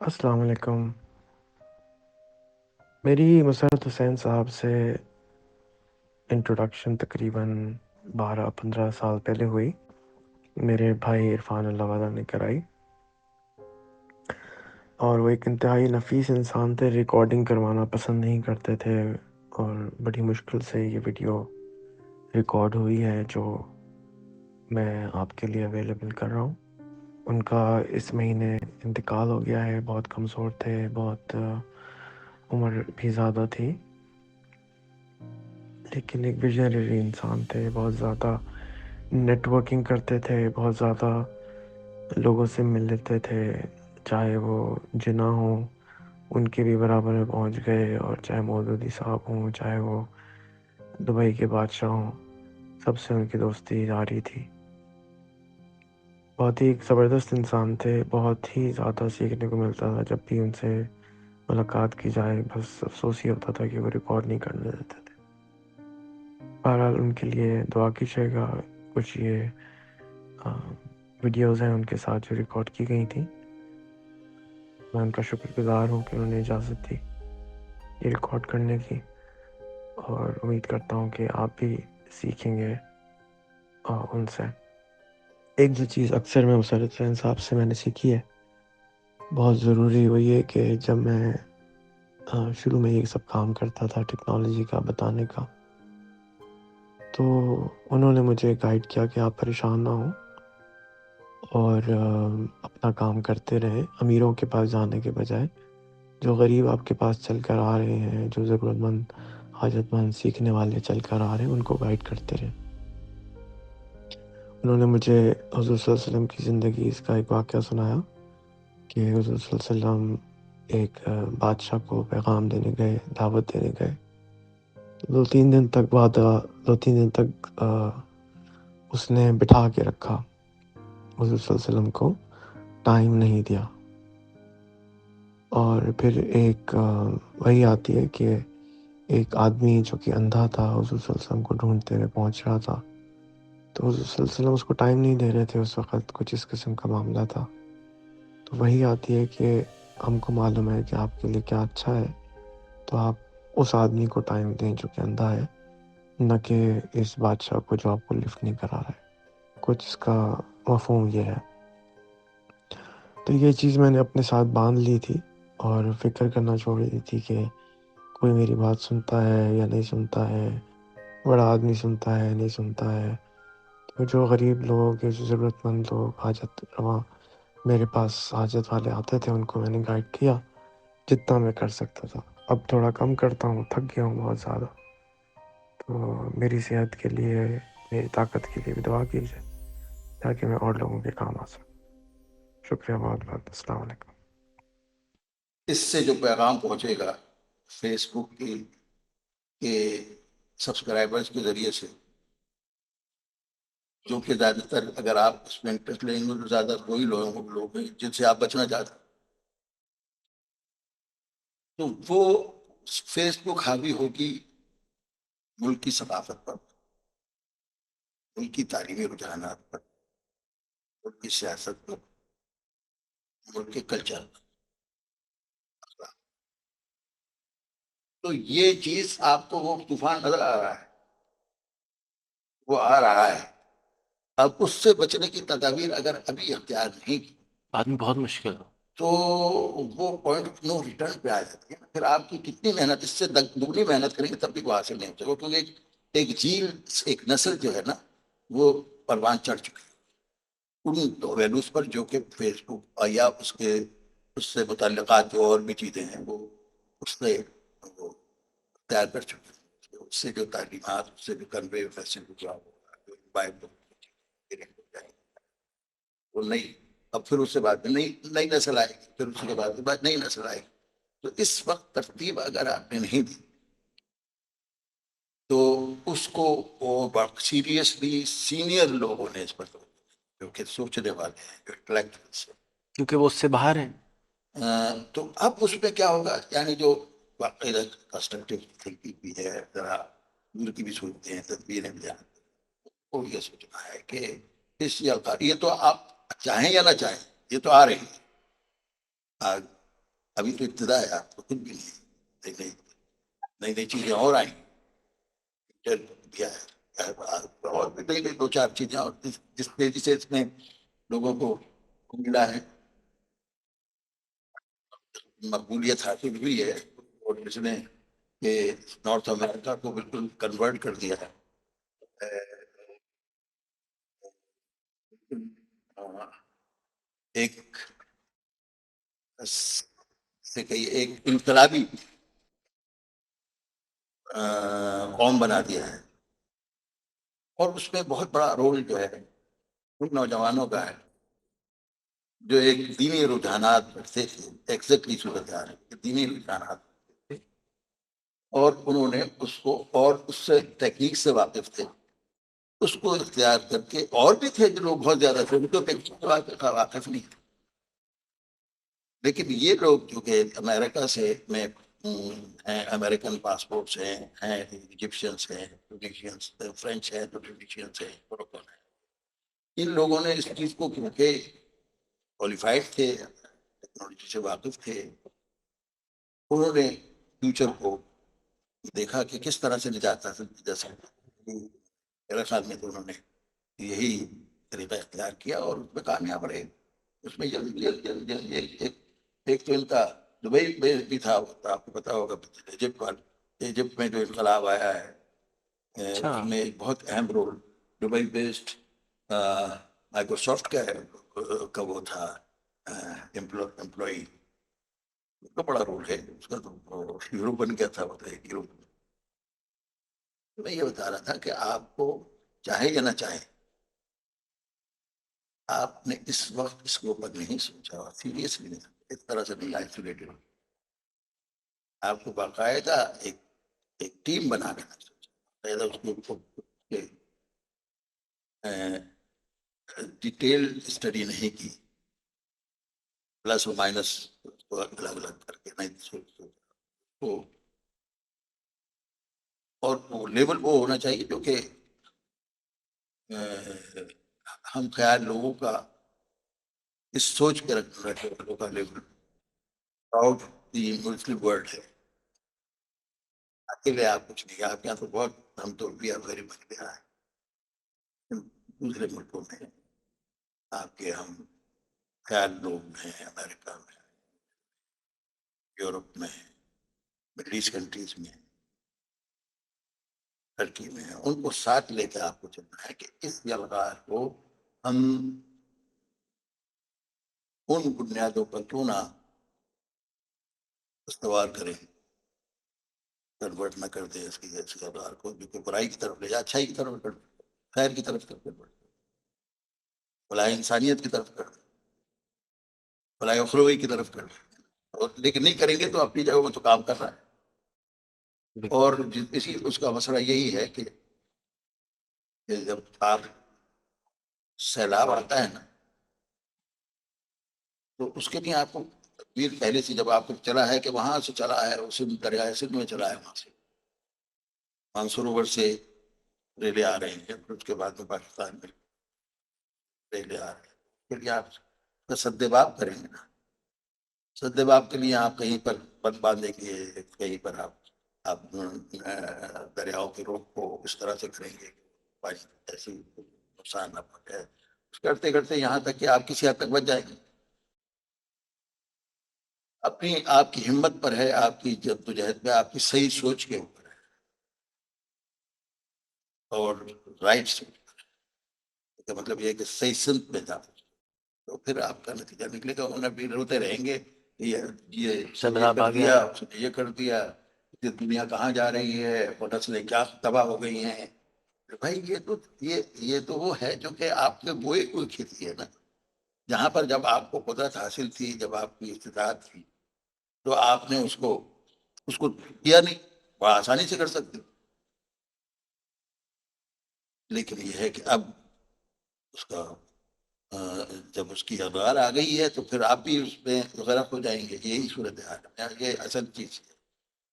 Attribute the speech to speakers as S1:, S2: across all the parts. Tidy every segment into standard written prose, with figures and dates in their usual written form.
S1: السلام علیکم۔ میری مسرت حسین صاحب سے انٹروڈکشن تقریباً 12-15 سال پہلے ہوئی۔ میرے بھائی عرفان اللہ والا نے کرائی، اور وہ ایک انتہائی نفیس انسان تھے، ریکارڈنگ کروانا پسند نہیں کرتے تھے، اور بڑی مشکل سے یہ ویڈیو ریکارڈ ہوئی ہے جو میں آپ کے لیے اویلیبل کر رہا ہوں۔ ان کا اس مہینے انتقال ہو گیا ہے۔ بہت کمزور تھے، بہت عمر بھی زیادہ تھی، لیکن ایک ویژنری انسان تھے۔ بہت زیادہ نیٹ ورکنگ کرتے تھے، بہت زیادہ لوگوں سے مل لیتے تھے، چاہے وہ جناح ہوں ان کے بھی برابر میں پہنچ گئے، اور چاہے مودودی صاحب ہوں، چاہے وہ دبئی کے بادشاہ ہوں، سب سے ان کی دوستی جاری تھی۔ بہت ہی ایک زبردست انسان تھے، بہت ہی زیادہ سیکھنے کو ملتا تھا جب بھی ان سے ملاقات کی جائے۔ بس افسوس یہ ہوتا تھا کہ وہ ریکارڈ نہیں کرنے دیتے تھے۔ بہرحال ان کے لیے دعا کیجیے گا۔ کچھ یہ ویڈیوز ہیں ان کے ساتھ جو ریکارڈ کی گئی تھیں، میں ان کا شکر گزار ہوں کہ انہوں نے اجازت دی یہ ریکارڈ کرنے کی، اور امید کرتا ہوں کہ آپ بھی سیکھیں گے ان سے۔ ایک جو چیز اکثر میں مسرت حسین صاحب سے میں نے سیکھی ہے، بہت ضروری، وہ یہ کہ جب میں شروع میں یہ سب کام کرتا تھا ٹیکنالوجی کا بتانے کا، تو انہوں نے مجھے گائیڈ کیا کہ آپ پریشان نہ ہوں اور اپنا کام کرتے رہیں، امیروں کے پاس جانے کے بجائے جو غریب آپ کے پاس چل کر آ رہے ہیں، جو ضرورت مند حاجت مند سیکھنے والے چل کر آ رہے ہیں، ان کو گائیڈ کرتے رہیں۔ انہوں نے مجھے حضور صلی اللہ علیہ وسلم کی زندگی اس کا ایک واقعہ سنایا کہ حضور صلی اللہ علیہ وسلم ایک بادشاہ کو پیغام دینے گئے، دعوت دینے گئے۔ 2-3 دن تک 2-3 دن تک اس نے بٹھا کے رکھا، حضور صلی اللہ علیہ وسلم کو ٹائم نہیں دیا، اور پھر ایک وہی آتی ہے کہ ایک آدمی جو کہ اندھا تھا حضور صلی اللہ علیہ وسلم کو ڈھونڈتے ہوئے پہنچ رہا تھا، تو حضور صلی اللہ علیہ وسلم اس کو ٹائم نہیں دے رہے تھے، اس وقت کچھ اس قسم کا معاملہ تھا۔ تو وہی آتی ہے کہ ہم کو معلوم ہے کہ آپ کے لیے کیا اچھا ہے، تو آپ اس آدمی کو ٹائم دیں جو کہ اندھا ہے، نہ کہ اس بادشاہ کو جو آپ کو لفٹ نہیں کرا رہا ہے۔ کچھ اس کا مفہوم یہ ہے۔ تو یہ چیز میں نے اپنے ساتھ باندھ لی تھی، اور فکر کرنا چھوڑ دی تھی کہ کوئی میری بات سنتا ہے یا نہیں سنتا ہے، بڑا آدمی سنتا ہے نہیں سنتا ہے۔ تو جو غریب لوگ یا جو ضرورت مند لوگ حاجت رواں میرے پاس حاجت والے آتے تھے، ان کو میں نے گائیڈ کیا جتنا میں کر سکتا تھا۔ اب تھوڑا کم کرتا ہوں، تھک گیا ہوں بہت زیادہ، تو میری صحت کے لیے، میری طاقت کے لیے بھی دعا کیجیے تاکہ میں اور لوگوں کے کام آ سکوں۔ شکریہ بہت بہت۔ السلام علیکم۔
S2: اس سے جو پیغام پہنچے گا فیس بک کے سبسکرائبرز کے ذریعے سے، جو کہ زیادہ تر اگر آپ اس میں انٹرسٹ لیں گے تو زیادہ وہی لوگ ہیں جن سے آپ بچنا چاہتے ہیں، تو وہ فیس بک حاوی ہوگی ملک کی ثقافت پر، ملک کی تعلیمی رجحانات پر، ملک کی سیاست پر، ملک کے کلچر پر۔ تو یہ چیز آپ کو وہ طوفان نظر آ رہا ہے، وہ آ رہا ہے۔ اب اس سے بچنے کی تدابیر اگر ابھی اختیار نہیں کی،
S3: آدمی بہت مشکل ہے۔
S2: تو وہ پوائنٹ آف نو ریٹرن پہ آ جاتی ہے۔ پھر آپ کی کتنی محنت، اس سے دگنی محنت کریں گے تب بھی وہ حاصل نہیں ہوتا، کیونکہ ایک جیل، ایک نسل جو ہے نا، وہ پروان چڑھ چکی ہے ان ویلوز پر جو کہ فیس بک یا اس سے متعلقات جو اور بھی چیزیں ہیں وہ اس سے وہ اختیار کر چکے ہیں۔ اس سے جو تعلیمات، اس سے جو کنوے فیسل وہ نہیں، اب پھر اس سے بعد میں نئی نسل آئے گی، پھر اس کے بعد نئی نسل آئے گی۔ تو اس وقت ترتیب اگر آپ نے نہیں دی تو اس کو وہ سیریسلی سینئر لوگوں نے اس پر جو کہ سوچنے والے ہیں، جو انٹلیکچوئلس ہیں،
S3: کیونکہ وہ اس سے باہر ہیں۔
S2: تو اب اس میں کیا ہوگا، یعنی جو باقاعدہ کنسٹرکٹیو تھنکنگ بھی ہے، ذرا دور کی بھی سوچتے ہیں، تدبیریں بھی جانتے ہیں، وہ یہ سوچنا ہے کہ اس یہ تو آپ چاہیں یا نہ چاہیں یہ تو آ رہی ہے۔ ابھی تو ابتدا ہے، آپ کو کچھ بھی نہیں، نئی نئی نئی چیزیں اور آئیں دیا ہے، اور بھی نئی نئی دو چار چیزیں، اور جس تیزی سے اس میں لوگوں کو ملا ہے، مقبولیت حاصل ہوئی ہے، اور اس نے کہ نارتھ امریکہ کو بالکل کنورٹ کر دیا ہے، ایک سے کہی ایک انقلابی قوم بنا دیا ہے، اور اس میں بہت بڑا رول جو ہے ان نوجوانوں کا ہے جو ایک دینی رجحانات سے تھے، ایگزیکٹلی صورتحال ہے دینی رجحانات تھے، اور انہوں نے اس کو، اور اس سے تکنیک سے واقف تھے، اس کو اختیار کر کے، اور بھی تھے جو لوگ بہت زیادہ تھے ان کو تکنیک سے واقف نہیں تھے، لیکن یہ لوگ جو کہ امریکہ سے میں ہیں، امریکن پاسپورٹس ہیں ایجپشنس ہیں، ٹونیشینس، فرینچ ہیں تو ٹونیشینس ہیں، موروکن ہیں، ان لوگوں نے اس چیز کو کیونکہ کوالیفائڈ تھے، ٹیکنالوجی سے واقف تھے، انہوں نے فیوچر کو دیکھا کہ کس طرح سے نجات حاصل کی جا سکتی، میرے خیال میں تو انہوں نے یہی طریقہ اختیار کیا اور اس میں کامیاب رہے، اس میں جلدی جلدی ایک تو ان کا دبئی بیس بھی تھا، آپ کو پتا ہوگا، ایجپٹ میں جو انقلاب آیا ہے
S3: اچھا،
S2: اس میں ایک بہت اہم رول دبئی بیسڈ مائکروسافٹ کا وہ تھا امپلائی، اس کا بڑا رول ہے، اس کا تو ہیرو بن گیا تھا، وہ ہیرو۔ میں یہ بتا رہا تھا کہ آپ کو چاہے یا نہ چاہے، آپ نے اس وقت اس کے اوپر نہیں سوچا، اور سیریسلی نہیں، اس طرح سے نہیں آئسولیٹڈ، آپ کو باقاعدہ ایک ٹیم بنا کے سوچا، باقاعدہ اس کو ڈیٹیل اسٹڈی نہیں کی، پلس و مائنس کو الگ الگ کر کے نہیں سوچا، اور وہ لیول وہ ہونا چاہیے جو کہ ہم خیال لوگوں کا اس سوچ کے رکھنے والوں کا level out the Muslim world ہے، اکیلے آپ کچھ نہیں، آپ یہاں تو بہت، ہم تو بھی ویری مچ گیا ہے، دوسرے ملکوں میں آپ کے ہم خیال لوگ ہیں، امریکہ میں، یورپ میں، مڈل ایسٹ کنٹریز میں، ترکی میں، ان کو ساتھ لے کے آپ کو چلنا ہے کہ اس یلغار کو ہم ان بنیادوں پر کیوں نہ استوار کریں، کنورٹ نہ کر دیں اس یلغار کو، جو کہ برائی کی طرف لے جائے، اچھائی کی طرف کر دیں، خیر کی طرف کر دیں، بھلائی انسانیت کی طرف کر دیں، بھلائی اخروی کی طرف کر دیں، اور لیکن نہیں کریں گے تو اپنی جگہ وہ تو کام کر رہا ہے،
S3: بالکل،
S2: اور اسی اس کا مسئلہ یہی ہے کہ جب آپ سیلاب آتا ہے نا، تو اس کے لیے آپ کو تدبیر پہلے سے، جب آپ کو چلا ہے کہ وہاں سے چلا ہے، اس دریائے سندھ میں چلا ہے، وہاں سے مانسروور سے ریلے آ رہے ہیں، پھر اس کے بعد میں پاکستان میں ریلے آ رہے ہیں، پھر لیے آپ کا سدباب کریں گے نا، سدباب کے لیے آپ کہیں پر بند باندھیں گے، کہیں پر آپ دریاؤں کے روک کو اس طرح سے کریں گے پانی ایسی نقصان نہ پہنچے، کرتے کرتے یہاں تک کہ آپ کسی حد تک بچ جائیں گے، اپنی آپ کی ہمت پر ہے، آپ کی جدوجہد پہ، آپ کی صحیح سوچ کے اوپر ہے، اور رائٹ سوچ پر ہے، کا مطلب یہ ہے کہ صحیح سمت میں جانا، تو پھر آپ کا نتیجہ نکلے گا، انہیں بھی روتے رہیں گے، یہ یہ
S3: سیلاب
S2: کر
S3: آ گیا،
S2: دیا، اس نے یہ کر دیا، یہ دنیا کہاں جا رہی ہے، وہ نسلیں کیا تباہ ہو گئی ہیں، بھائی یہ تو وہ ہے جو کہ آپ کے بوئے کوئی کھیتی ہے نا، جہاں پر جب آپ کو قدرت حاصل تھی، جب آپ کی استطاعت تھی، تو آپ نے اس کو کیا نہیں، وہ آسانی سے کر سکتے، لیکن یہ ہے کہ اب اس کا جب اس کی اغار آ گئی ہے تو پھر آپ بھی اس میں غرق ہو جائیں گے، یہی صورت حال ہے، یہ اصل چیز ہے،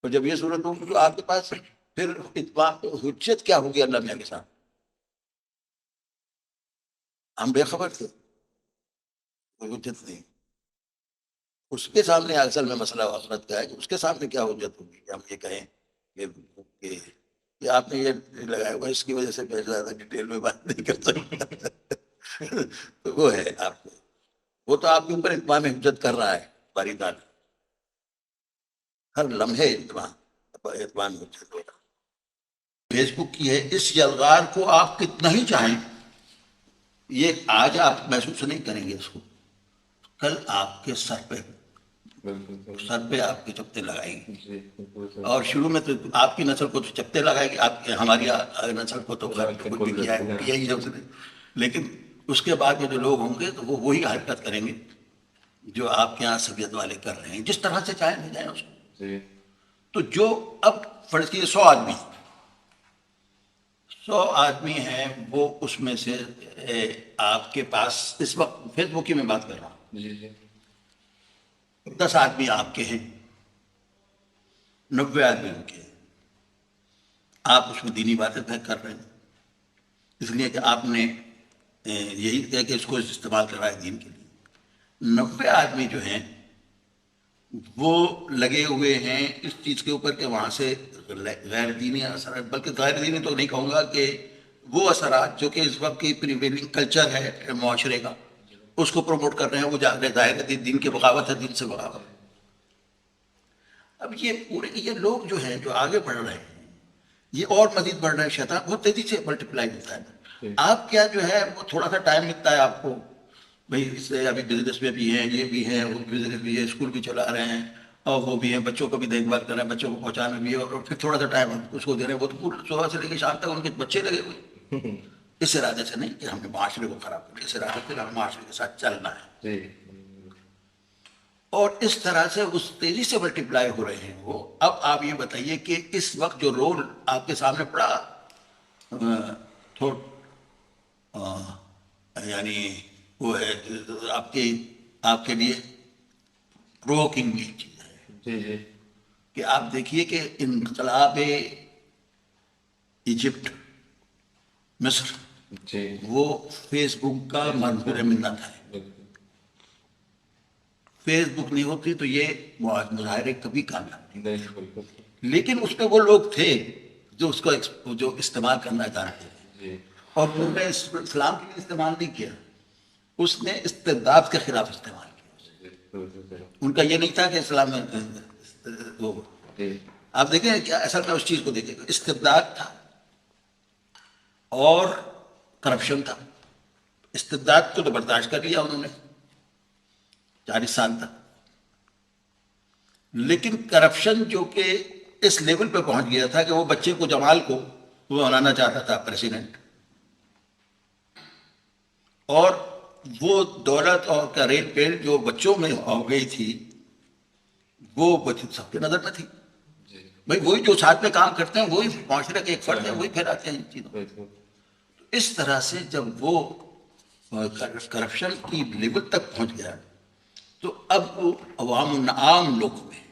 S2: اور جب یہ صورت ہوگی تو آپ کے پاس پھر اتفاق حجت کیا ہوگی اللہ میاں کے ساتھ، ہم بے خبر تھے، کوئی حجت نہیں، اس کے سامنے اصل میں مسئلہ آخرت کا ہے کہ اس کے سامنے کیا حجت ہوگی کہ ہم یہ کہیں کہ آپ نے یہ لگایا ہوا اس کی وجہ سے میں زیادہ ڈیٹیل میں بات نہیں کر سکتا. تو وہ ہے آپ کو، وہ تو آپ کے اوپر اتمام حجت کر رہا ہے باری تعالیٰ، ہر لمحے اتمام حجت ہو رہا ہے. فیس بک کی ہے، اس یلغار کو آپ کتنا ہی چاہیں، یہ آج آپ محسوس نہیں کریں گے اس کو، کل آپ کے سر پہ آپ کے چپتے لگائیں گے. اور شروع میں تو آپ کی نسل کو تو چپتے لگائے گی، آپ ہماری نسل کو تو کچھ بھی کیا ہے یہی جب سے، لیکن اس کے بعد میں جو لوگ ہوں گے تو وہ وہی حرکت کریں گے جو آپ کے یہاں سبیت والے کر رہے ہیں، جس طرح سے چاہیں لے جائیں اس کو. تو جو اب فرض کیجیے 100 آدمی ہیں، وہ اس میں سے آپ کے پاس اس وقت فیس بک کی میں بات کر رہا ہوں، 10 آدمی آپ کے ہیں، 90 آدمی ان کے ہیں. آپ اس میں دینی باتیں کر رہے ہیں اس لیے کہ آپ نے یہی کہا کہ اس کو استعمال کر رہا ہے دین کے لیے. 90 آدمی جو ہیں وہ لگے ہوئے ہیں اس چیز کے اوپر کہ وہاں سے غیر دینی اثرات، بلکہ غیر دینی تو نہیں کہوں گا، کہ وہ اثرات جو کہ اس وقت کی پریویلنگ کلچر ہے معاشرے کا اس کو پروموٹ کر رہے ہیں. وہ ظاہر ہے دین کی بغاوت ہے، دین سے بغاوت. اب یہ پورے یہ لوگ جو ہیں جو آگے بڑھ رہے ہیں یہ اور مزید بڑھ رہے ہیں، شیطان بہت تیزی سے ملٹیپلائی ہوتا ہے. آپ کیا جو ہے وہ تھوڑا سا ٹائم ملتا ہے آپ کو، بھائی اس سے ابھی بزنس میں بھی ہیں، یہ بھی ہیں، وہ بزنس بھی ہے، اسکول بھی چلا رہے ہیں، اور وہ بھی ہیں، بچوں کو بھی دیکھ بھال کر رہے ہیں، بچوں کو پہنچانا بھی ہے، اور پھر تھوڑا سا ٹائم اس کو دے رہے ہیں. وہ تو پورے صبح سے لے کے شام تک ان کے بچے لگے ہوئے. اس ارادے سے نہیں کہ ہم نے معاشرے کو خراب کر، اس ارادے سے ہم معاشرے کے ساتھ چلنا ہے. اور اس طرح سے اس تیزی سے ملٹیپلائی ہو رہے ہیں وہ. اب آپ یہ بتائیے کہ اس وقت جو رول آپ کے سامنے پڑا یعنی وہ ہے آپ کے لیے پروکنگ بھی چیز ہے کہ آپ دیکھیے کہ انقلاب ایجپٹ مصر وہ فیس بک کا منظور منت ہے. فیس بک نہیں ہوتی تو یہ مظاہرے کبھی کامیاب نہیں. لیکن اس میں وہ لوگ تھے جو اس کو جو استعمال کرنا چاہتے تھے، اور انہوں نے اسلام کے لیے استعمال نہیں کیا، اس نے استبداد کے خلاف استعمال کیا. ان کا یہ نہیں تھا کہ اسلام میں آپ دیکھیں کیا اصل میں اس چیز کو دیکھیں، استبداد تھا اور کرپشن تھا. استبداد کو تو برداشت کر لیا انہوں نے 40 سال تک، لیکن کرپشن جو کہ اس لیول پہ پہنچ گیا تھا کہ وہ بچے کو جمال کو وہ بنانا چاہتا تھا پریزیڈنٹ، اور وہ دولت اور کا ریٹ پیل جو بچوں میں ہو گئی تھی وہ سب کے نظر میں تھی. بھائی وہی جو ساتھ میں کام کرتے ہیں وہی معاشرے کے ایک فرد ہے، وہی پھیلاتے ہیں ان چیزوں. اس طرح سے جب وہ کرپشن کی لیول تک پہنچ گیا تو اب وہ عوام عام لوگوں میں،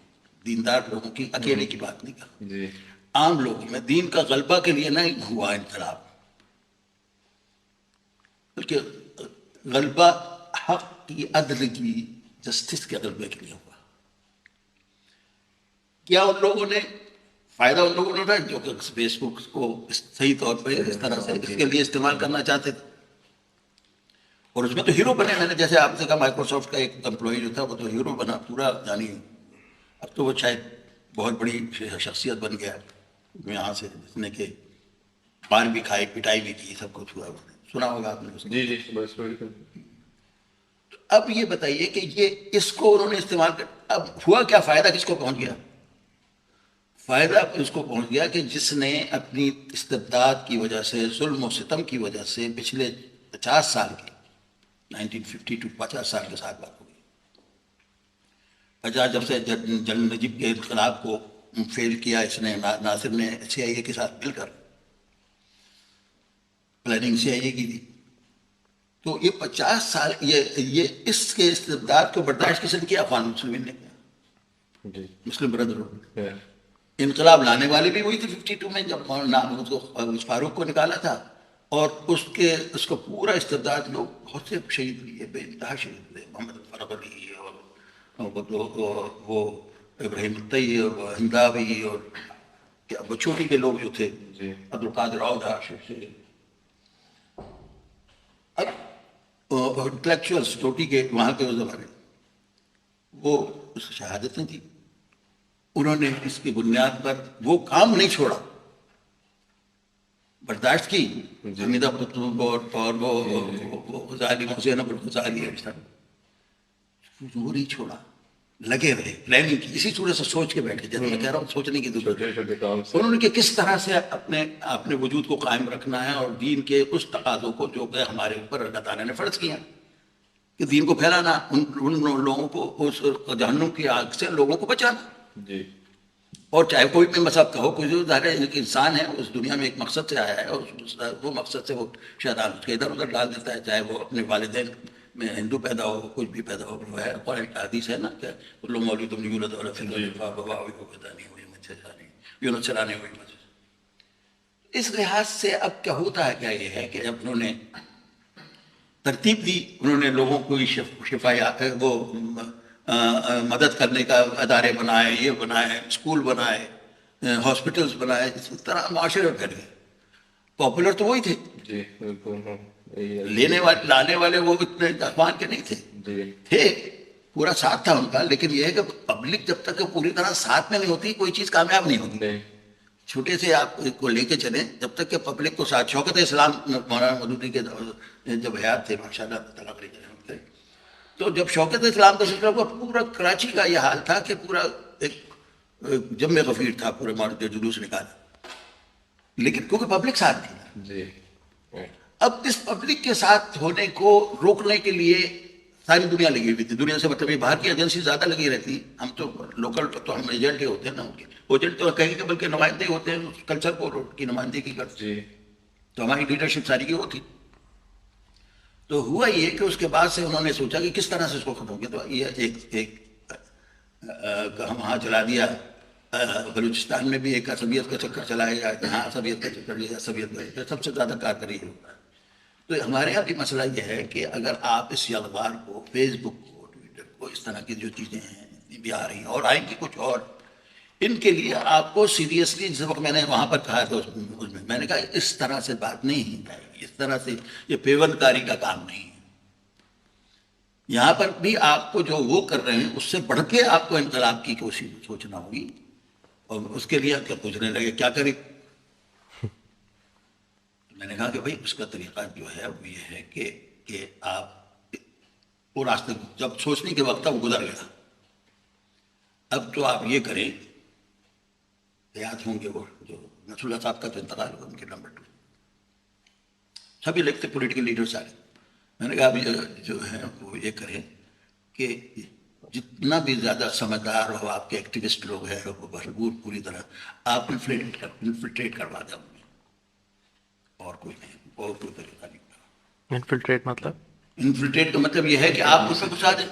S2: دیندار لوگوں کی اکیلے کی بات نہیں کر رہا، عام لوگوں میں دین کا غلبہ کے لیے نہیں ہوا انقلاب، بلکہ غلبہ حق کی، عدل کی، جسٹس کے غلبے کے لیے ہوا. کیا ان لوگوں نے فائدہ ان لوگوں نے اٹھایا جو کہ فیس بک کو صحیح طور پہ اس طرح سے اس کے لیے استعمال کرنا چاہتے تھے، اور اس میں تو ہیرو بنے. میں نے جیسے آپ سے کہا مائکروسافٹ کا ایک امپلائی جو تھا وہ تو ہیرو بنا پورا، یعنی اب تو وہ شاید بہت بڑی شخصیت بن گیا یہاں سے، جس نے کہ مار بھی کھائی، پٹائی بھی کی، سب کچھ ہوا. سنا ہوگا آپ نے. اب یہ بتائیے کہ یہ اس کو انہوں نے استعمال کر، اب ہوا کیا، فائدہ کس کو پہنچ گیا؟ فائدہ اس کو پہنچ گیا کہ جس نے اپنی استبداد کی وجہ سے، ظلم و ستم کی وجہ سے پچھلے 50 سال کے 1952 50 سال کے ساتھ بات ہو گئی. جب سے جنرل نجیب کے انقلاب کو فیل کیا اس نے، ناصر نے CIA کے ساتھ مل کر پلاننگ CIA کی تھی، تو یہ 50 سال یہ اس کے استبداد کو برداشت کس نے کیا؟ اخوان المسلمین نے کیا، مسلم برادرہڈ. انقلاب لانے والے بھی وہی تھے 52 میں جب فاروق کو نکالا تھا، اور اس کو پورا استبداد لوگ بہت سے شہید ہوئے، بے انتہا شہید ہوئے، محمد فرغ علی وہ ابراہیم الطی اور ہنداوی اور کیا وہ چھوٹی کے لوگ جو تھے عبد القادر اوڈھا سے اب انٹلیکچوئلس چوٹی کے وہاں کے اس زمانے وہ شہادتیں تھیں. انہوں نے اس کی بنیاد پر وہ کام نہیں چھوڑا, برداشت کی. حمیدہ قطب اور وہ غزالی محسن الغزالی وہ نہیں چھوڑا, لگے رہے, پلاننگ کی, اسی صورت سے سوچ کے بیٹھے. جیسے میں کہہ رہا ہوں سوچنے کی ضرورت. انہوں نے کہ کس طرح سے اپنے وجود کو قائم رکھنا ہے اور دین کے اس تقاضوں کو جو کہ ہمارے اوپر اللہ تعالیٰ نے فرض کیا کہ دین کو پھیلانا, ان لوگوں کو اس جہنم کی آگ سے لوگوں کو بچانا. اور چاہے کوئی بھی مذہب کا ہو, کوئی جو ظاہر ہے انسان ہے اس دنیا میں ایک مقصد سے آیا ہے اور وہ مقصد سے وہ شیطان اس کے ادھر ادھر ڈال دیتا ہے, چاہے وہ اپنے والدین میں ہندو پیدا ہو, کچھ بھی پیدا ہو. وہ ہے قرآن کی حدیث ہے نا کہ لوگ مولوی تم یولد اور نہیں ہوئی مجھے یونت چلانے ہوئی مجھے. اس لحاظ سے اب کیا ہوتا ہے, کیا یہ ہے کہ جب انہوں نے ترتیب دی, انہوں نے لوگوں کو شفایات وہ مدد کرنے کا ادارے بنائے, یہ بنائے, اسکول بنائے, ہاسپٹلس بنائے, اس طرح معاشرے میں پھیل گئے. پاپولر تو وہی تھے, لانے والے وہ اتنے افغان کے نہیں تھے, پورا ساتھ تھا ان کا. لیکن یہ ہے کہ پبلک جب تک پوری طرح ساتھ میں نہیں ہوتی کوئی چیز کامیاب نہیں ہوتی. چھوٹے سے آپ کو لے کے چلیں جب تک کہ پبلک کو ساتھ. شوکت اسلام مولانا مودودی کے جب حیات تھے ماشاء اللہ, تو جب شوکت اسلام کا سلسلہ ہوا پورا کراچی کا یہ حال تھا کہ پورا ایک جم غفیر تھا, پورے جو جلوس نکالا, لیکن کیونکہ پبلک ساتھ تھی. اب اس پبلک کے ساتھ ہونے کو روکنے کے لیے ساری دنیا لگی ہوئی تھی. دنیا سے مطلب یہ باہر کی ایجنسی زیادہ لگی رہتی. ہم تو لوکل تو ہم ایجنٹ ہی ہوتے ہیں نا, ان کے ایجنٹ تو کہیں کہ بلکہ نمائندے ہوتے ہیں, اس کلچر کو کی نمائندگی کرتے. تو ہماری لیڈرشپ ساری کی وہ تھی. تو ہوا یہ کہ اس کے بعد سے انہوں نے سوچا کہ کس طرح سے اس کو ختم کیا. تو یہ ایک ہم وہاں چلا دیا, بلوچستان میں بھی ایک عصبیت کا چکر چلایا گیا, یہاں عصبیت کا چکر لیا, عصبیت کا سب سے زیادہ کارکری ہوتا ہے. تو ہمارے یہاں بھی مسئلہ یہ ہے کہ اگر آپ اس اخبار کو, فیس بک کو, ٹویٹر کو, اس طرح کی جو چیزیں ہیں بھی آ رہی ہیں اور آئیں گی کچھ اور, ان کے لیے آپ کو سیریسلی, جس وقت میں نے وہاں پر کہا تھا اس میں نے کہا اس طرح سے بات نہیں ہے, اس طرح سے یہ پیون کاری کا کام نہیں ہے. یہاں پر بھی آپ کو جو وہ کر رہے ہیں اس سے بڑھ کے آپ کو انقلاب کی کوشش سوچنا ہوگی. اور اس کے لیے کیا پوچھنے لگے کیا کریں. میں نے کہا کہ بھائی اس کا طریقہ جو ہے وہ یہ ہے کہ آپ وہ راستے جب سوچنے کے وقت وہ گزر گیا. اب تو آپ یہ کریں, یاد ہوں گے وہ جو نصر اللہ صاحب کا تو انتقال ہوا, ان کے نمبر 2 سبھی لکھتے پولیٹیکل لیڈر سارے. میں نے کہا اب جو ہے وہ یہ کریں کہ جتنا بھی زیادہ سمجھدار ہو آپ کے ایکٹیوسٹ لوگ ہیں وہ بھرپور پوری طرح آپ انفلٹریٹ کروا دیں. اور کوئی نہیں, اور کوئی طریقہ نہیں.
S3: انفلٹریٹ مطلب؟
S2: انفلٹریٹ کا مطلب یہ ہے کہ آپ اس میں گھسا دیں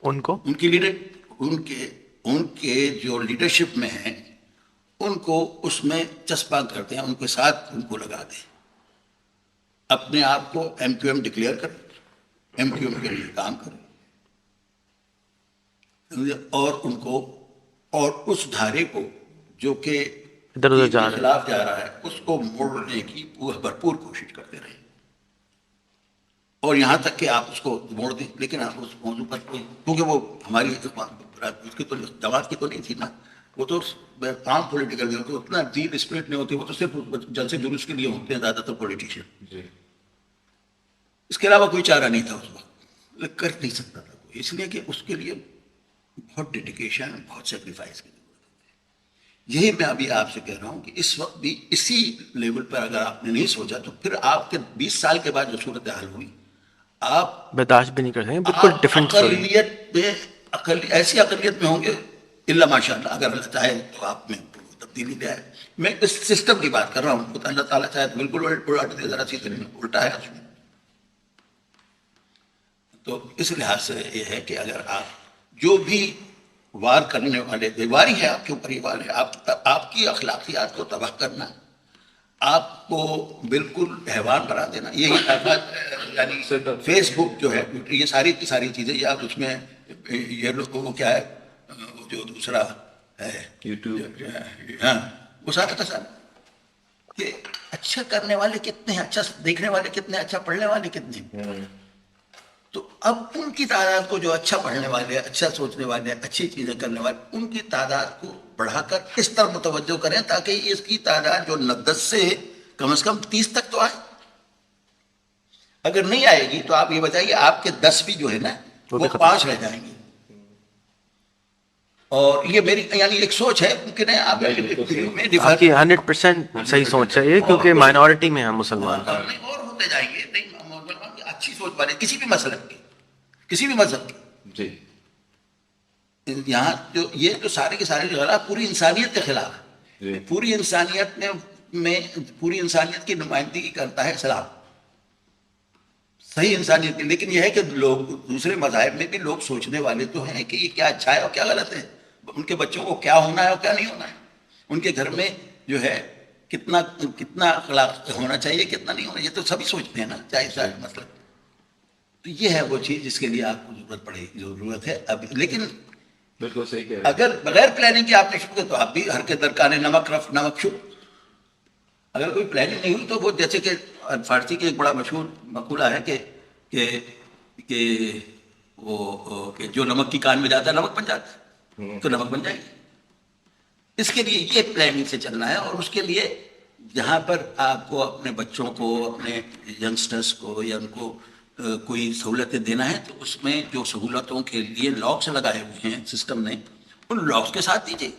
S3: ان کو,
S2: ان کی لیڈر, ان کے جو لیڈرشپ میں ہیں ان کو اس میں چسپاں کر دیں, ان کے ساتھ ان کو لگا دیں. اپنے آپ کو ایم کیو ایم ڈکلیئر کریں, ایم کیو ایم کے لیے کام کریں, اور ان کو اور اس دھارے کو جو کہ
S3: ادھر ادھر جا
S2: خلاف جا رہا ہے اس کو موڑنے کی بھرپور کوشش کرتے رہیں. اور یہاں تک کہ آپ اس کو موڑ دیں, لیکن آپ اس موضوع پر کیونکہ وہ ہماری اس کی تو جماعت کی تو نہیں تھی نا, وہ تو عام پولیٹیکل لیڈر تو اتنا ڈیپ اسپرٹ نہیں ہوتی, وہ تو صرف جلسے جلوس کے لیے ہوتے ہیں زیادہ تر پولیٹیشین. اس کے علاوہ کوئی چارہ نہیں تھا اس وقت, کر نہیں سکتا تھا کوئی, اس لیے کہ اس کے لیے بہت ڈیڈیکیشن, بہت سیکریفائس کی ضرورت ہے. یہی میں ابھی آپ سے کہہ رہا ہوں کہ اس وقت بھی اسی لیول پر اگر آپ نے نہیں سوچا تو پھر آپ کے 20 سال کے بعد جو صورتحال ہوئی آپ
S3: برداشت بھی نہیں کر سکیں. بالکل ڈفرینٹ
S2: اقلیت میں ایسی اقلیت میں ہوں گے الا ماشاء اللہ, اگر اللہ چاہے تو آپ میں تبدیلی لے آئے. میں اس سسٹم کی بات کر رہا ہوں, اللہ تعالیٰ چاہے تو بالکل ذرا سی الٹا ہے اس میں. تو اس لحاظ سے یہ ہے کہ اگر آپ جو بھی وار کرنے والے, واری ہے آپ کے اوپر یہ وار ہے, آپ کی اخلاقیات کو تباہ کرنا, آپ کو بالکل حیوان بنا دینا. یہی یعنی فیس بک جو ہے یہ ساری کی ساری چیزیں, یا اس میں یہ لوگ وہ کیا ہے وہ جو دوسرا ہے
S4: YouTube.
S2: ہاں وہ سارا کا سارا کہ اچھا کرنے والے کتنے ہیں, اچھا دیکھنے والے کتنے, اچھا پڑھنے والے کتنے ہیں. تو اب ان کی تعداد کو جو اچھا پڑھنے والے, اچھا سوچنے والے, اچھی چیزیں کرنے والے, ان کی تعداد کو بڑھا کر اس طرح متوجہ کریں تاکہ اس کی تعداد جو 10 سے کم از کم 30 تک تو آئے. اگر نہیں آئے گی تو آپ یہ بتائیے آپ کے 10 بھی جو ہے نا وہ 5 رہ جائیں گے. اور یہ میری یعنی ایک سوچ ہے, ممکن ہے آپ میں
S3: آپ کی 100% صحیح سوچ ہے یہ, کیونکہ مائنورٹی میں ہیں مسلمان.
S2: اور ہوتے جائیں گے. نہیں اچھی سوچ والے کسی بھی مذہب کے, کسی بھی مذہب کے,
S4: جی
S2: یہاں جو یہ تو سارے کے سارے جو ہے پوری انسانیت کے خلاف ہے. پوری انسانیت میں پوری انسانیت کی نمائندگی کرتا ہے اسلام, صحیح انسانیت کی. لیکن یہ ہے کہ لوگ دوسرے مذاہب میں بھی لوگ سوچنے والے تو ہیں کہ یہ کیا اچھا ہے اور کیا غلط ہے, ان کے بچوں کو کیا ہونا ہے اور کیا نہیں ہونا ہے, ان کے گھر میں جو ہے کتنا اخلاق ہونا چاہیے کتنا نہیں ہونا, یہ تو سبھی سوچتے ہیں نا, چاہے سارے مطلب. تو یہ ہے وہ چیز جس کے لیے آپ کو ضرورت ہے اب. لیکن
S4: بالکل صحیح کہہ رہے ہیں.
S2: اگر بغیر پلاننگ کے آپ نے شروع کیا تو آپ بھی ہر کے درکانے نمک رف نمک شو. اگر کوئی پلاننگ نہیں ہوئی تو وہ جیسے کہ فارسی کے ایک بڑا مشہور مقولہ ہے کہ وہ کہ جو نمک کی کان میں جاتا ہے نمک بن جاتا ہے, تو نمک بن جائے گی. اس کے لیے یہ پلاننگ سے چلنا ہے. اور اس کے لیے جہاں پر آپ کو اپنے بچوں کو, اپنے ینگسٹرس کو یا ان کو کوئی سہولتیں دینا ہے تو اس میں جو سہولتوں کے لیے لاکس لگائے ہوئے ہیں سسٹم نے, ان لاکس کے ساتھ دیجیے.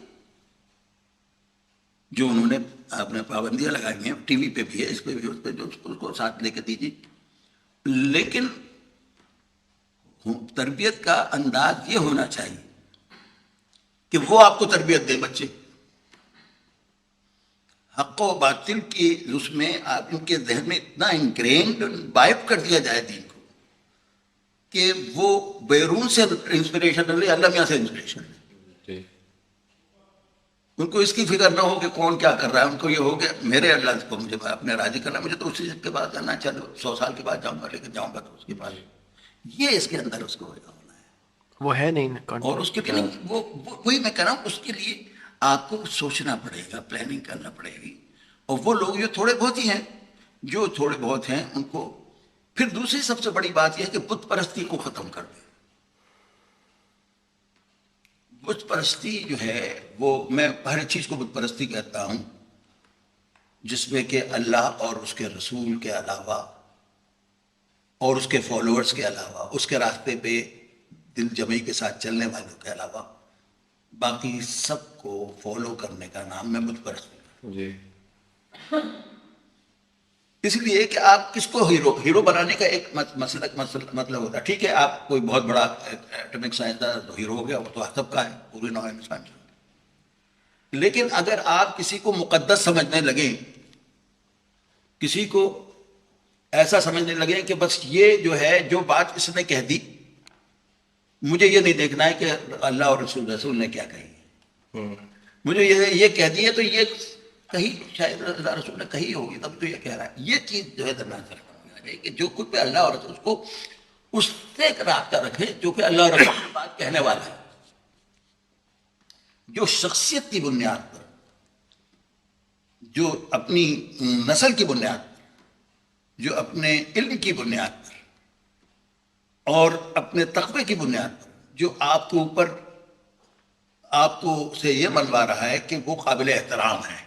S2: جو انہوں نے اپنے پابندیاں لگائی ہیں, ٹی وی پہ بھی ہے, اس پہ بھی, اس پہ, جو اس کو ساتھ لے کے دیجیے. لیکن تربیت کا انداز یہ ہونا چاہیے کہ وہ آپ کو تربیت دیں بچے. حق و باطل کی اس میں آپ ان کے ذہن میں اتنا انگرینڈ بائب کر دیا جائے دین کو کہ وہ بیرون سے انسپریشن لے, اللہ میاں سے انسپریشن لے. ان کو اس کی فکر نہ ہو کہ کون کیا کر رہا ہے, ان کو یہ ہو کہ میرے اللہ کو مجھے اپنے راضی کرنا, مجھے تو اسی کے بعد جانا, چلو 100 سال کے بعد جاؤں گا لیکن جاؤں گا تو اس کے بعد. یہ اس کے اندر اس کو ہونا ہے.
S3: وہ ہے نہیں,
S2: اور اس کے لیے وہی میں کہہ رہا ہوں, اس کے لیے آپ کو سوچنا پڑے گا, پلاننگ کرنا پڑے گی. اور وہ لوگ جو تھوڑے بہت ہی ہیں, جو تھوڑے بہت ہیں ان کو پھر دوسری سب سے بڑی بات یہ ہے کہ بت پرستی کو ختم کر دیں. بت پرستی جو ہے وہ, میں ہر چیز کو بت پرستی کہتا ہوں جس میں کہ اللہ اور اس کے رسول کے علاوہ اور اس کے فالوورز کے علاوہ, اس کے راستے پہ دل جمعی کے ساتھ چلنے والوں کے علاوہ باقی سب کو فالو کرنے کا نام میں بت پرستی.
S4: جی
S2: اس لیے کہ آپ کس کو ہیرو بنانے کا ایک مطلب ہوتا ہے. ٹھیک ہے آپ کوئی بہت بڑا ایٹمک سائنسدان تو ہیرو ہو گیا, وہ تو سب کا ہے, پوری نوع انسان. لیکن اگر آپ کسی کو مقدس سمجھنے لگیں, کسی کو ایسا سمجھنے لگیں کہ بس یہ جو ہے جو بات اس نے کہہ دی, مجھے یہ نہیں دیکھنا ہے کہ اللہ اور رسول نے کیا کہی, مجھے یہ کہہ دی ہے تو یہ کہیں شاید اللہ رسول نے کہی ہوگی تب تو یہ کہہ رہا ہے. یہ چیز جو ہے درمیان سے کہ جو کچھ پہ اللہ اور رسول اس کو اس سے رابطہ رکھے جو کہ اللہ اور رسول کی بات کہنے والا ہے, جو شخصیت کی بنیاد پر, جو اپنی نسل کی بنیاد پر, جو اپنے علم کی بنیاد پر اور اپنے تقوی کی بنیاد پر, جو آپ کے اوپر آپ کو سے یہ منوا رہا ہے کہ وہ قابل احترام ہے,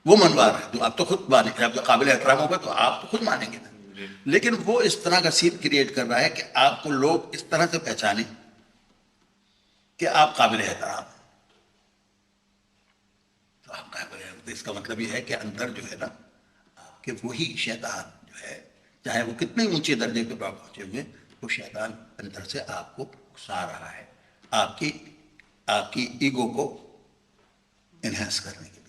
S2: وہ منوا رہا ہے, تو آپ تو خود مانیں گے. جب قابل احترام ہوگا تو آپ تو خود مانیں گے نا. لیکن وہ اس طرح کا سین کریٹ کر رہا ہے کہ آپ کو لوگ اس طرح سے پہچانیں کہ آپ قابل احترام ہیں. تو آپ قابل, اس کا مطلب یہ ہے کہ اندر جو ہے نا آپ کے وہی شیطان جو ہے, چاہے وہ کتنے اونچے درجے پہ پہنچے ہوئے, وہ شیطان اندر سے آپ کو اکسا رہا ہے آپ کی ایگو کو انہینس کرنے کے لیے.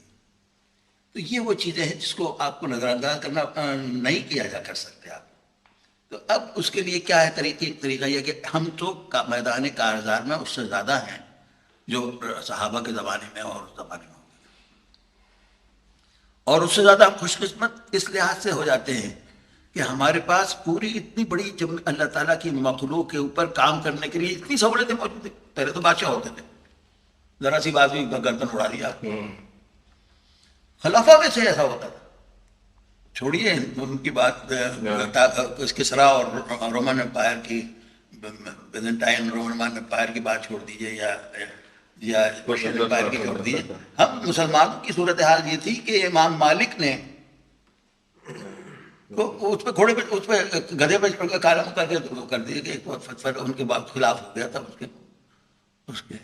S2: تو یہ وہ چیزیں ہیں جس کو آپ کو نظر انداز کرنا نہیں کیا جا کر سکتے آپ. تو اب اس کے لیے کیا ہے طریقہ یہ کہ ہم تو میدان کارزار میں اس سے زیادہ ہیں جو صحابہ کے زمانے میں اور اس زمانے میں, اور اس سے زیادہ ہم خوش قسمت اس لحاظ سے ہو جاتے ہیں کہ ہمارے پاس پوری اتنی بڑی جب اللہ تعالیٰ کی مخلوق کے اوپر کام کرنے کے لیے اتنی سہولتیں موجود تھیں. پہلے تو بادشاہ ہوتے تھے, ذرا سی بات ہوئی گردن اڑا دیا. خلافہ میں سے ایسا ہوتا تھا. چھوڑیے ان کی بات, اس کسرا اور رومن امپائر کی, بیزنٹائن رومن امپائر کی بات چھوڑ دیجیے, یا پرشین امپائر کی چھوڑ دیجیے. ہم مسلمانوں کی صورتحال یہ تھی کہ امام مالک نے اس پہ گھوڑے پہ, اس پہ گدھے پہ چڑھ کے کالم کر کے کر دیا کہ ایک وقت ان کے بعد خلاف ہو گیا تھا اس کے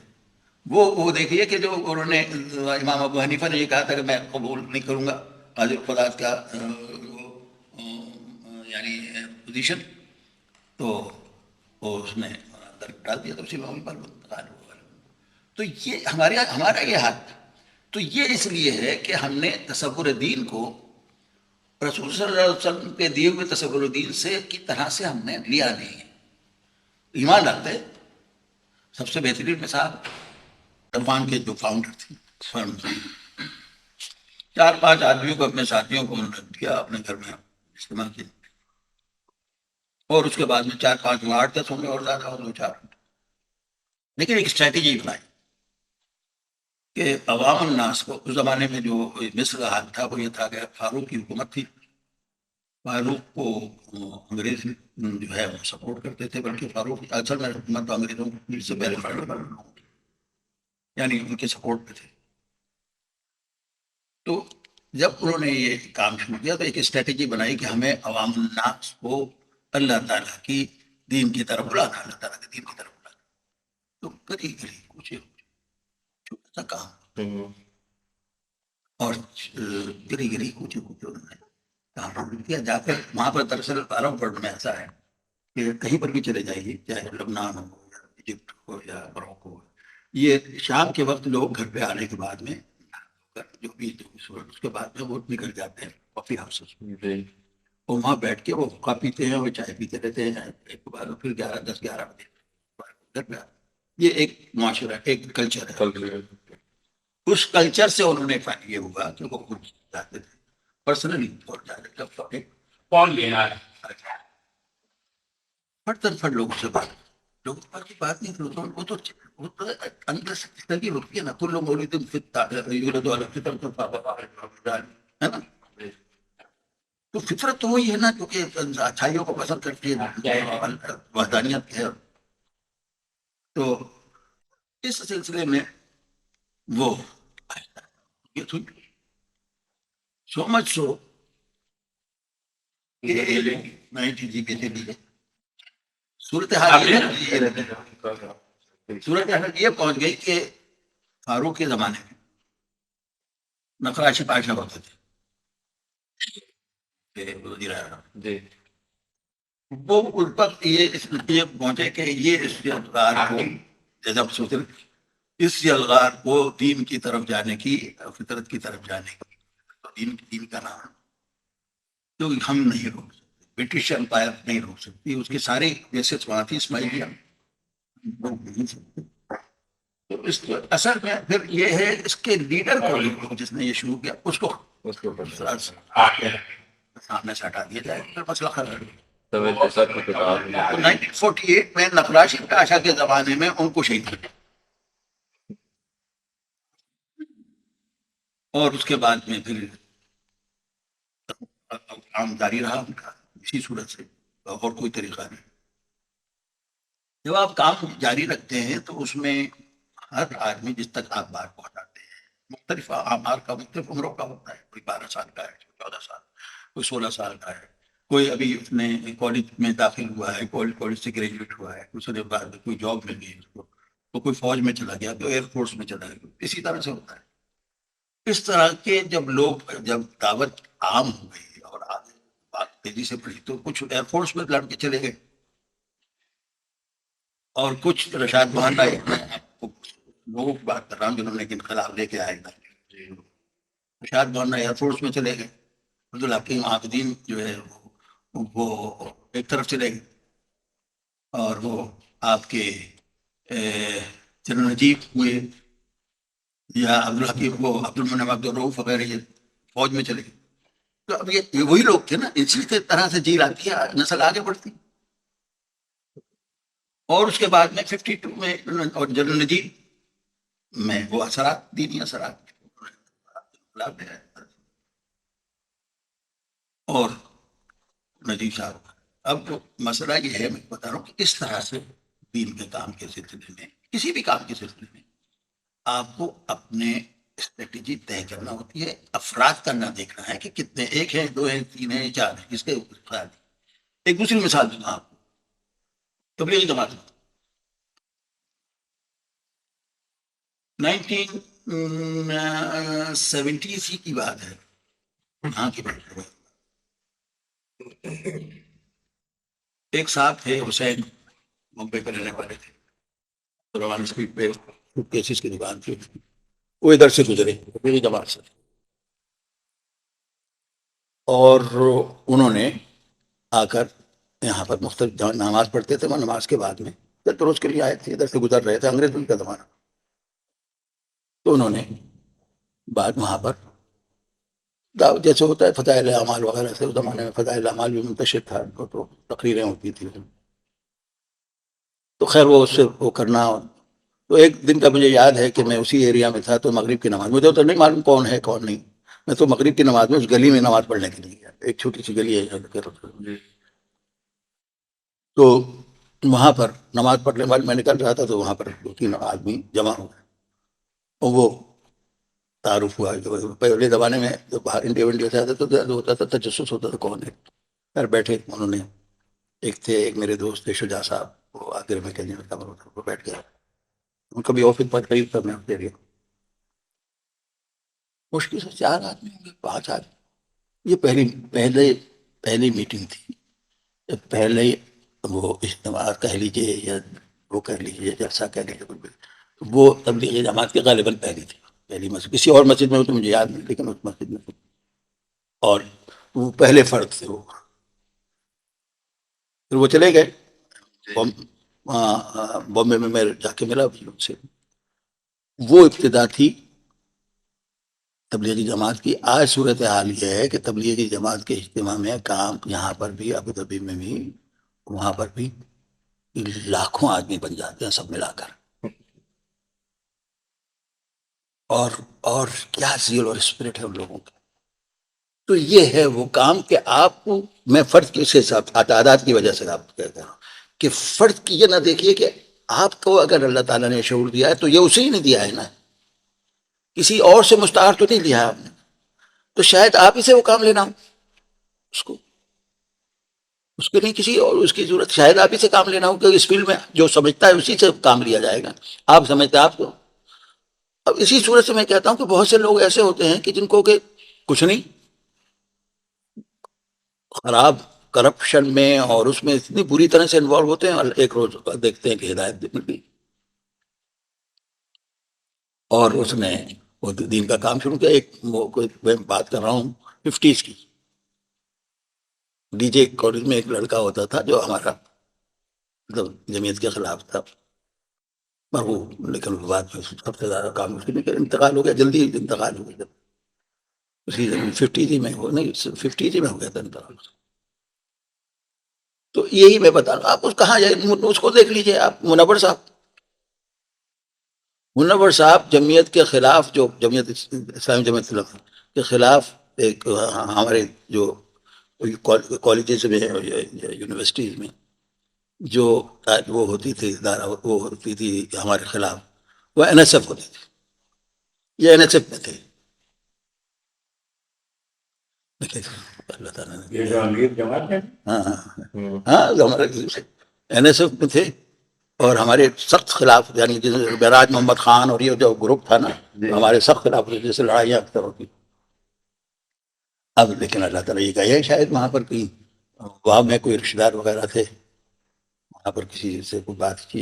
S2: وہ دیکھیے کہ جو انہوں نے امام ابو حنیفہ نے یہ کہا تھا کہ میں قبول نہیں کروں گا حاضر خدا کا یعنی پوزیشن, تو وہ اس نے اندر ڈال دیا. تو اسی معاملے پر تو یہ ہمارا یہ حال. تو یہ اس لیے ہے کہ ہم نے تصور دین کو رسول صلی اللہ علیہ وسلم کے دیے ہوئے تصور دین سے کی طرح سے ہم نے لیا نہیں ہے. ایمان رکھتے سب سے بہترین مثال عرفان کے جو فاؤنڈر تھے, 4-5 آدمیوں کو, اپنے ساتھیوں کو انہوں نے کیا اپنے گھر میں استعمال کیا, اور اس کے بعد میں 4-5 8-10 ہوں گے اور زیادہ اور 2-4. لیکن ایک اسٹریٹجی بنائی کہ عوام الناس کو, اس زمانے میں جو مصر کا حال تھا وہ یہ تھا کہ فاروق کی حکومت تھی. فاروق کو انگریز جو ہے وہ سپورٹ کرتے تھے, بلکہ فاروق اصل میں حکومت انگریزوں سے پہلے یعنی ان کے سپورٹ پہ تھے. تو جب انہوں نے یہ کام شروع کیا تو ایک اسٹریٹجی بنائی کہ ہمیں عوام الناس کو اللہ تعالیٰ کی دین کی طرف بلانا, اللہ تعالیٰ کے دین کی طرف بلانا. تو کری کچھ چھوٹا سا کام, اور گری کچھ انہوں نے کام کیا. جا کر وہاں پر دراصل عرب ورلڈ میں ایسا ہے کہ کہیں پر بھی چلے جائیے, چاہے لبنان ہو یا ایجپٹ ہو یا موروکو ہو, یہ شام کے وقت لوگ گھر پہ آنے کے بعد میں جو بھی اس کے بعد میں وہ نکل جاتے ہیں کافی ہاؤس میں, اور وہاں بیٹھ کے وہ حقہ پیتے ہیں اور چائے پیتے رہتے ہیں. ایک بعد پھر 10-11 بجے گھر پہ. یہ ایک معاشرہ, ایک کلچر ہے. اس کلچر سے انہوں نے یہ ہوا کہ وہ خود جاتے تھے پرسنلی اور جاتے
S4: کون لینا ہے
S2: فٹ لوگوں سے لوگوں کی بات نہیں کرتا. وہ تو اندر سے زندگی ہوتی ہے نا, کل لوگ مولی دن ہے نا. تو فطرت تو وہی ہے نا, کیونکہ اچھائیوں کو پسند کرتی ہے, وحدانیت ہے. تو اس سلسلے میں وہ سو مچ سو صورتحال یہ پہنچ گئی کہ فاروق کے زمانے میں نقراشی پاشا ہوتے تھے وزیر اعظم, وہ اس وقت یہ پہنچے کہ یہ اس یلغار کو جب سوچے اس یلغار کو دین کی طرف جانے کی, فطرت کی طرف جانے کی, دین کا نام تو ہم نہیں روک سکتے, برٹش امپائر نہیں روک سکتی, اس کے سارے جیسے وہاں تھی اسماعیلیہ روک نہیں سکتے. تو اس اثر میں پھر یہ ہے اس کے لیڈر کو جس نے یہ شروع کیا اس کو سامنے سے ہٹا دیا جائے, پھر مسئلہ حل. 1948 میں نقراشی پاشا کے زمانے میں ان کو شہید کیا, اور اس کے بعد میں پھر کام جاری رہا ان کا اسی صورت سے, اور کوئی طریقہ نہیں. جب آپ کام جاری رکھتے ہیں تو اس میں ہر آدمی جس تک آپ بات پہنچاتے ہیں مختلف اعمار کا, مختلف عمروں کا ہوتا ہے. کوئی 12 سال کا ہے, 14 سال, کوئی 16 سال کا ہے, کوئی ابھی اپنے کالج میں داخل ہوا ہے, کالج سے گریجویٹ ہوا ہے, اس کے بعد کوئی جاب مل گئی اس کو, تو کوئی فوج میں چلا گیا, تو ایئر فورس میں چلا گیا. اسی طرح سے ہوتا ہے. اس طرح کے جب دعوت عام ہو گئی اور آگے بات تیزی سے بڑھی, تو کچھ ایئر فورس میں لڑ کے چلے گئے, اور کچھ رشاد محلہ لوگوں کی بات کر رہا ہوں جنہوں نے انقلاب لے کے آئے گا. رشاد محلہ ایئر فورس میں چلے گئے, عبدالحکیم عابدین جو ہے وہ ایک طرف چلے گئے, اور وہ آپ کے جنرل نجیب ہوئے, یا عبدالحکیم وہ عبد المنعم عبد الرؤف وغیرہ یہ فوج میں چلے گئے. تو اب یہ وہی لوگ تھے نا، اسی طرح سے جیل آتی ہے، نسل آگے بڑھتی. اور اس کے بعد میں 52 میں اور جنرل نجیب میں وہ اثرات، دینی اثرات اور نجیب صاحب. اب مسئلہ یہ ہے، میں بتا رہا ہوں کہ اس طرح سے دین کے کام کے سلسلے میں، کسی بھی کام کے سلسلے میں آپ کو اپنے اسٹریٹجی طے کرنا ہوتی ہے. افراد کا نہ دیکھنا ہے کہ کتنے، ایک ہیں، دو ہیں، تین ہیں، چار ہیں، اس کے خیال. ایک دوسری مثال دوں گا آپ کو. تبلیغی جماعت 1970 کی بات ہے، یہاں کی بات ہے. ایک صاحب تھے حسین، ممبئی کے رہنے والے تھے، روان اسٹریٹ پہ کیسز کی دکان تھی. وہ ادھر سے گزرے تبلیغی جماعت سے، اور انہوں نے آ کر یہاں پر مختلف نماز پڑھتے تھے. وہ نماز کے بعد میں جب روز کے لیے آئے تھے، ادھر سے گزر رہے تھے، انگریزوں کا زمانہ. تو انہوں نے بعد وہاں پر جیسے ہوتا ہے فضائل اعمال وغیرہ سے، اس زمانے میں فضائل اعمال بھی منتشر تھا، تو تقریریں ہوتی تھیں. تو خیر وہ اس سے وہ کرنا. تو ایک دن کا مجھے یاد ہے کہ میں اسی ایریا میں تھا، تو مغرب کی نماز، مجھے تو نہیں معلوم کون ہے کون نہیں، میں تو مغرب کی نماز میں اس گلی میں نماز پڑھنے کے لیے گیا. ایک چھوٹی سی گلی ہے، تو وہاں پر نماز پڑھنے والے میں نکل رہا تھا، تو وہاں پر 2-3 آدمی جمع ہو گئے. اور وہ تعارف ہوا. جو پہلے زمانے میں جو باہر انڈیا ونڈیا سے آتے تو ہوتا تھا، تجسس ہوتا تھا کون ہے. خیر بیٹھے انہوں نے، ایک میرے دوست تھے شجاع صاحب، وہ آگرہ میں کہیں کمر ہوتا، وہ بیٹھ گیا. ان کا بھی آفس پر قریب تھا، میں دے رہا. مشکل سے 4 آدمی ہوں گے، 5 آدمی. یہ پہلی میٹنگ تھی، پہلے وہ اجتماع کہہ لیجیے یا وہ کہہ لیجیے، جلسہ کہہ لیجیے. وہ تبلیغی جماعت کی غالباً پہلی مسجد، کسی اور مسجد میں ہو تو مجھے یاد نہیں، لیکن اس مسجد میں تھی. اور وہ پہلے فرد تھے. وہ پھر وہ چلے گئے بامبے میں. میں جا کے ملا ان سے. وہ ابتدا تھی تبلیغی جماعت کی. آج صورتحال یہ ہے کہ تبلیغی جماعت کے اجتماع میں کام یہاں پر بھی، ابوظہبی میں بھی، وہاں پر بھی لاکھوں آدمی بن جاتے ہیں سب ملا کر. اور کیا زیل اور اسپرٹ ہے ان لوگوں کا. تو یہ ہے وہ کام کہ آپ کو، میں فرد کے حساب تعداد کی وجہ سے آپ کہتا ہوں کہ فرد کی یہ نہ دیکھیے کہ آپ کو اگر اللہ تعالیٰ نے شعور دیا ہے تو یہ اسی نے دیا ہے نا، کسی اور سے مستعار تو نہیں لیا آپ نے. تو شاید آپ ہی سے وہ کام لینا ہو، اس کے لیے کسی اور اس کی ضرورت، شاید آپ ہی سے کام لینا ہو کہ اس فیلڈ میں جو سمجھتا ہے اسی سے کام لیا جائے گا. آپ سمجھتے ہیں آپ کو. اب اسی صورت سے میں کہتا ہوں کہ بہت سے لوگ ایسے ہوتے ہیں کہ جن کو کہ کچھ نہیں، خراب کرپشن میں اور اس میں اتنی بری طرح سے انوالو ہوتے ہیں، اور ایک روز دیکھتے ہیں کہ ہدایت مل گئی اور اس نے وہ دین کا کام شروع کیا. میں بات کر رہا ہوں 50s کی. ڈی جے کالج میں ایک لڑکا ہوتا تھا جو ہمارا مطلب جمعیت کے خلاف تھا، پر وہ لیکن بعد میں سب سے زیادہ کام اس کے انتقال ہو گیا، جلدی انتقال ہو گیا. اسی 50 میں ہو نہیں 50 میں ہو گیا تھا انتقال. تو یہی میں بتا رہا ہوں. آپ اس کہاں جائیں، اس کو دیکھ لیجیے آپ. منور صاحب جمعیت کے خلاف، جو جمعیت اسلامی جمعیت کے خلاف ایک ہمارے جو کالجز میں یونیورسٹیز میں جو وہ ہوتی تھی ادارہ، وہ ہوتی تھی ہمارے خلاف، وہ این ایس ایف ہوتی تھی. یہ این ایس ایف میں تھے. اللہ تعالیٰ نے ہمارے این ایس ایف میں تھے اور ہمارے سخت خلاف، یعنی بیراج محمد خان اور یہ جو گروپ تھا نا، ہمارے سخت خلاف، جیسے لڑائیاں اکثر ہوتی. اب لیکن اللہ تعالیٰ یہ کہا ہے شاید وہاں پر کوئی، وہاں میں کوئی رشتہ دار وغیرہ تھے، وہاں پر کسی سے کوئی بات کی